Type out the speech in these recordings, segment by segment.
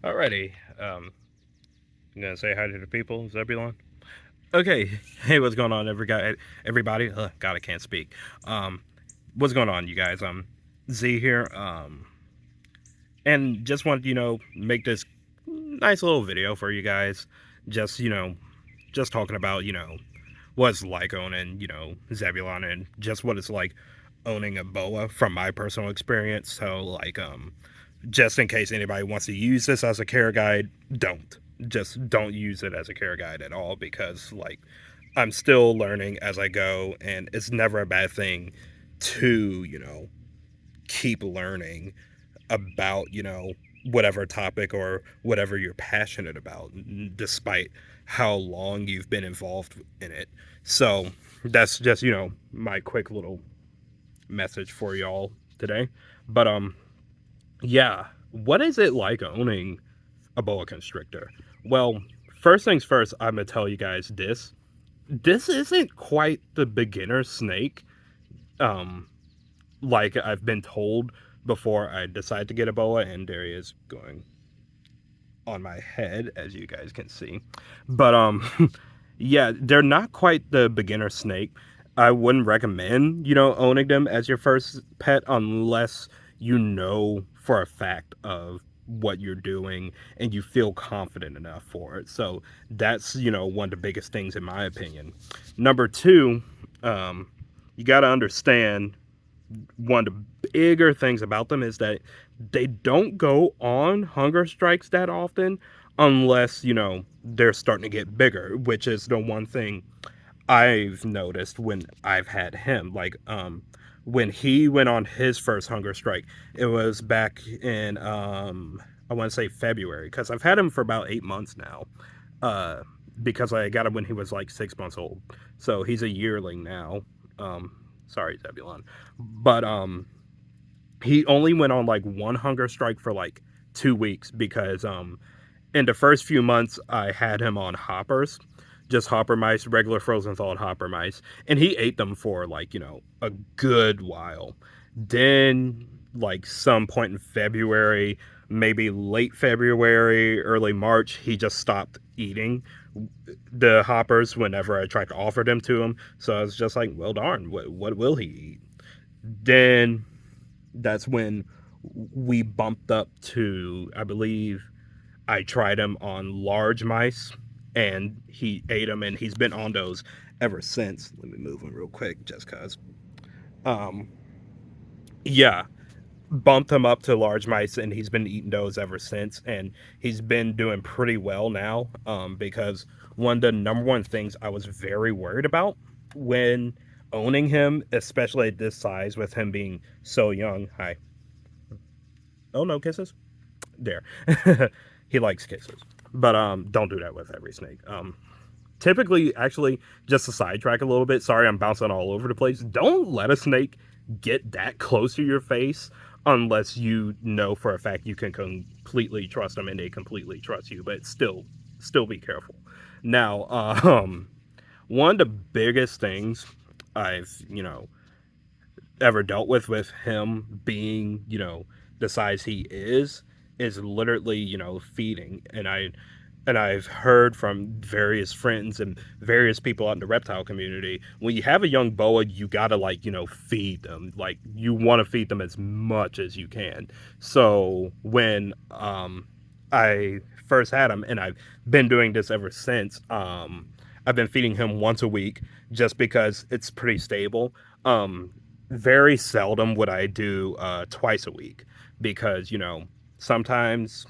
Alrighty. I'm gonna say hi to the people, Zebulon. Okay. Hey, what's going on, everybody? God, I can't speak. What's going on, you guys? Z here. And just want make this nice little video for you guys. Just just talking about what it's like owning Zebulon and just what it's like owning a boa from my personal experience. So just in case anybody wants to use this as a care guide, don't use it as a care guide at all, because I'm still learning as I go, and it's never a bad thing to keep learning about whatever topic or whatever you're passionate about, despite how long you've been involved in it. So that's just my quick little message for y'all today. But yeah, what is it like owning a boa constrictor? Well, first things first, I'm gonna tell you guys this. This isn't quite the beginner snake, um, like I've been told before I decide to get a boa, and there he is going on my head, as you guys can see. But yeah, they're not quite the beginner snake. I wouldn't recommend, owning them as your first pet unless you know for a fact of what you're doing and you feel confident enough for it. So that's, one of the biggest things in my opinion. Number two, you got to understand, one of the bigger things about them is that they don't go on hunger strikes that often unless, they're starting to get bigger, which is the one thing I've noticed when I've had him. When he went on his first hunger strike, it was back in I want to say February, because I've had him for about 8 months now. Uh, because I got him when he was like 6 months old, so he's a yearling now. Um, Sorry, Zebulon, but he only went on like one hunger strike for like 2 weeks, because in the first few months I had him on hoppers, just hopper mice, regular frozen thawed hopper mice, and he ate them for like a good while. Then like some point in February, maybe late February, early March, he just stopped eating the hoppers whenever I tried to offer them to him. So I was just like, well, darn, what will he eat? Then that's when we bumped up to, I believe, I tried him on large mice, and he ate them, and he's been on those ever since. Let me move him real quick, just cause. Um, yeah, bumped him up to large mice, and he's been eating those ever since, and he's been doing pretty well now. Because one of the number one things I was very worried about when owning him, especially at this size, with him being so young. Hi. Oh no, kisses. There. He likes kisses. But don't do that with every snake. Typically, actually, just to sidetrack a little bit, sorry I'm bouncing all over the place. Don't let a snake get that close to your face unless you know for a fact you can completely trust them and they completely trust you. But still be careful. Now, one of the biggest things I've ever dealt with him being the size he is literally feeding. And I've heard from various friends and various people out in the reptile community, when you have a young boa, you gotta feed them. Like, you want to feed them as much as you can. So when I first had him, and I've been doing this ever since, I've been feeding him once a week, just because it's pretty stable. Very seldom would I do twice a week, because sometimes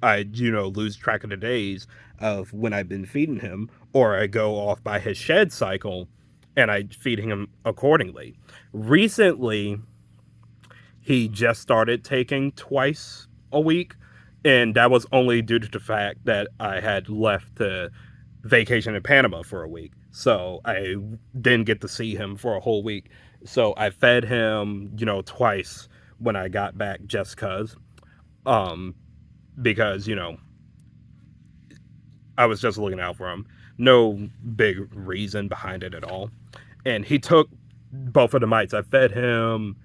I lose track of the days of when I've been feeding him, or I go off by his shed cycle and I feeding him accordingly. Recently, he just started taking twice a week, and that was only due to the fact that I had left to vacation in Panama for a week. So I didn't get to see him for a whole week. So I fed him, twice when I got back, just cuz. Um, because, I was just looking out for him. No big reason behind it at all. And he took both of the mites. I fed him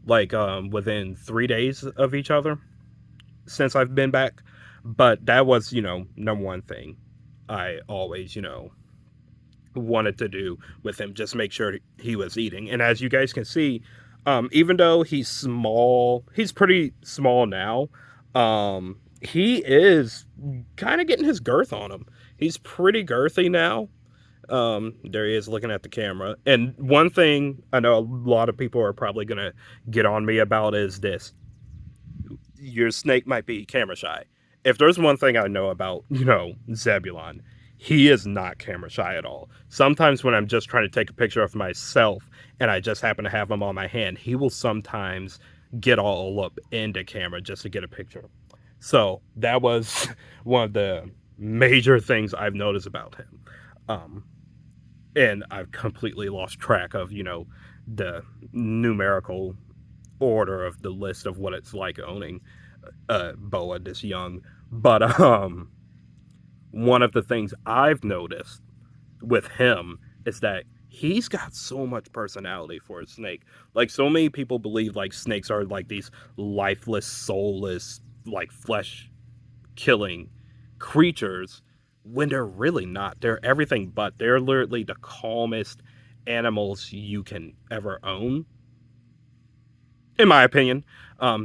within 3 days of each other since I've been back. But that was, number one thing I always, wanted to do with him, just make sure he was eating. And as you guys can see, even though he's small, he's pretty small now. He is kind of getting his girth on him. He's pretty girthy now. There he is looking at the camera. And one thing I know a lot of people are probably gonna get on me about is this: your snake might be camera shy. If there's one thing I know about, Zebulon, he is not camera shy at all. Sometimes when I'm just trying to take a picture of myself and I just happen to have him on my hand, he will sometimes get all up into camera just to get a picture. So that was one of the major things I've noticed about him. Um, and I've completely lost track of, the numerical order of the list of what it's like owning Boa this young. But one of the things I've noticed with him is that he's got so much personality for a snake. Like, so many people believe like snakes are like these lifeless, soulless, like flesh killing creatures when they're really not. They're everything but. They're literally the calmest animals you can ever own, in my opinion.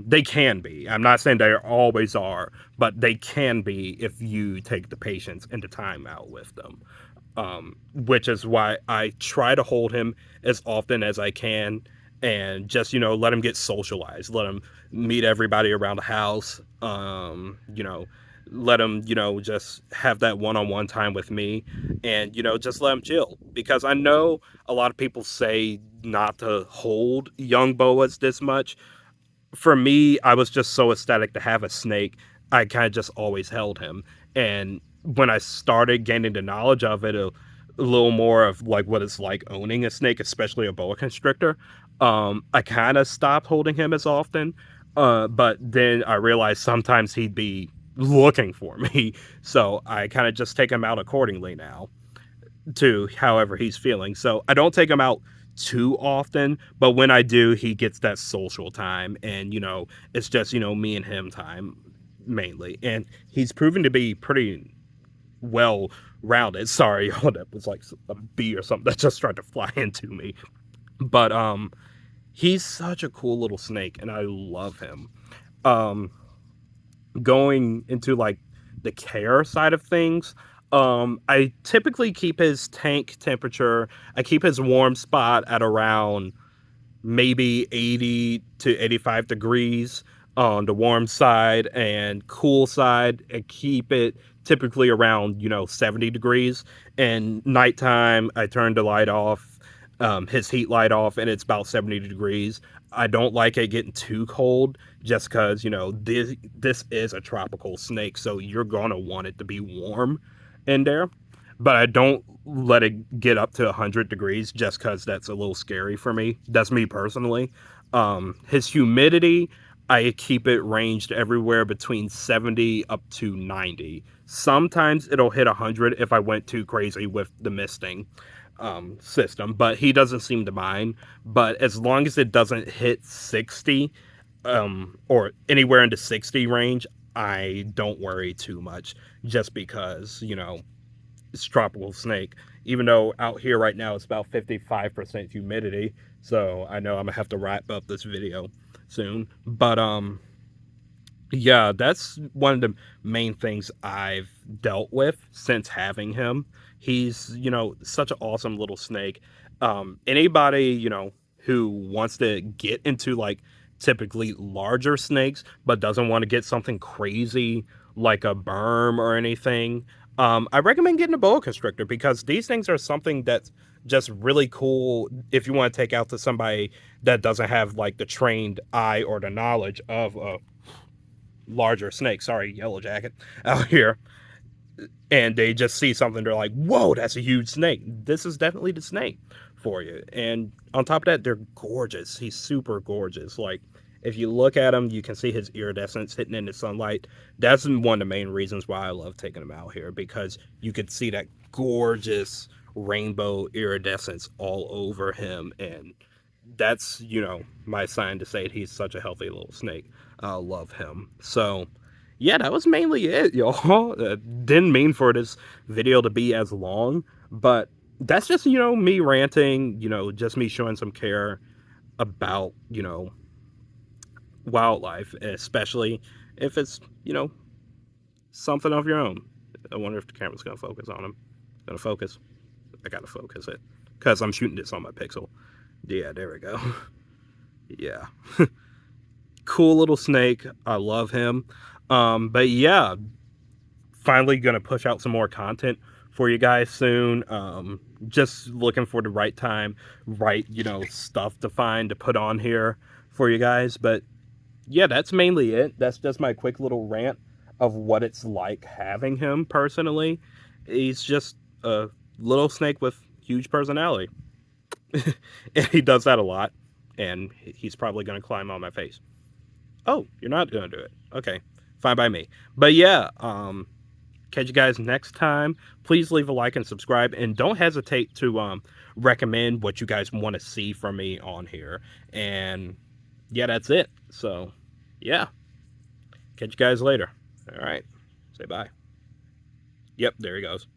They can be. I'm not saying they always are, but they can be if you take the patience and the time out with them. Which is why I try to hold him as often as I can and just, let him get socialized, let him meet everybody around the house, let him, just have that one on one time with me and, just let him chill. Because I know a lot of people say not to hold young boas this much. For me, I was just so ecstatic to have a snake. I kind of just always held him. And when I started gaining the knowledge of it, a little more of like what it's like owning a snake, especially a boa constrictor, I kind of stopped holding him as often. But then I realized sometimes he'd be looking for me. So I kind of just take him out accordingly now to however he's feeling. So I don't take him out too often, but when I do, he gets that social time, and it's just me and him time mainly, and he's proven to be pretty well rounded. Sorry, y'all, that was like a bee or something that just tried to fly into me. But he's such a cool little snake, and I love him. Um, Going into like the care side of things, I typically keep his tank temperature. I keep his warm spot at around maybe 80 to 85 degrees on the warm side, and cool side and keep it typically around 70 degrees. And nighttime I turn the light off, his heat light off, and it's about 70 degrees. I don't like it getting too cold just because this is a tropical snake, so you're gonna want it to be warm in there. But I don't let it get up to 100 degrees just because that's a little scary for me. That's me personally. His humidity, I keep it ranged everywhere between 70 up to 90. Sometimes it'll hit 100 if I went too crazy with the misting system, but he doesn't seem to mind. But as long as it doesn't hit 60, or anywhere in the 60 range, I don't worry too much just because, it's tropical snake. Even though out here right now it's about 55% humidity, so I know I'm gonna have to wrap up this video soon. But yeah, that's one of the main things I've dealt with since having him. He's, such an awesome little snake. Anybody, who wants to get into like typically larger snakes, but doesn't want to get something crazy like a berm or anything, I recommend getting a boa constrictor because these things are something that's just really cool if you want to take out to somebody that doesn't have like the trained eye or the knowledge of a larger snake. Sorry, yellow jacket out here. And they just see something, they're like, whoa, that's a huge snake. This is definitely the snake for you. And on top of that, they're gorgeous. He's super gorgeous. Like, if you look at him, you can see his iridescence hitting in the sunlight. That's one of the main reasons why I love taking him out here, because you could see that gorgeous rainbow iridescence all over him. And that's, my sign to say he's such a healthy little snake. I love him. So, yeah, that was mainly it, y'all. Didn't mean for this video to be as long, but that's just, me ranting, just me showing some care about, wildlife, especially if it's, something of your own. I wonder if the camera's gonna focus on him. Gonna focus? I gotta focus it. Because I'm shooting this on my Pixel. Yeah, there we go. Yeah. Cool little snake. I love him. But yeah, finally gonna push out some more content for you guys soon. Just looking for the right time, right, stuff to find to put on here for you guys. But yeah, that's mainly it. That's just my quick little rant of what it's like having him personally. He's just a little snake with huge personality. And he does that a lot. And he's probably going to climb on my face. Oh, you're not going to do it. Okay, fine by me. But yeah, catch you guys next time. Please leave a like and subscribe. And don't hesitate to recommend what you guys want to see from me on here. And yeah, that's it. So, yeah. Catch you guys later. All right. Say bye. Yep, there he goes.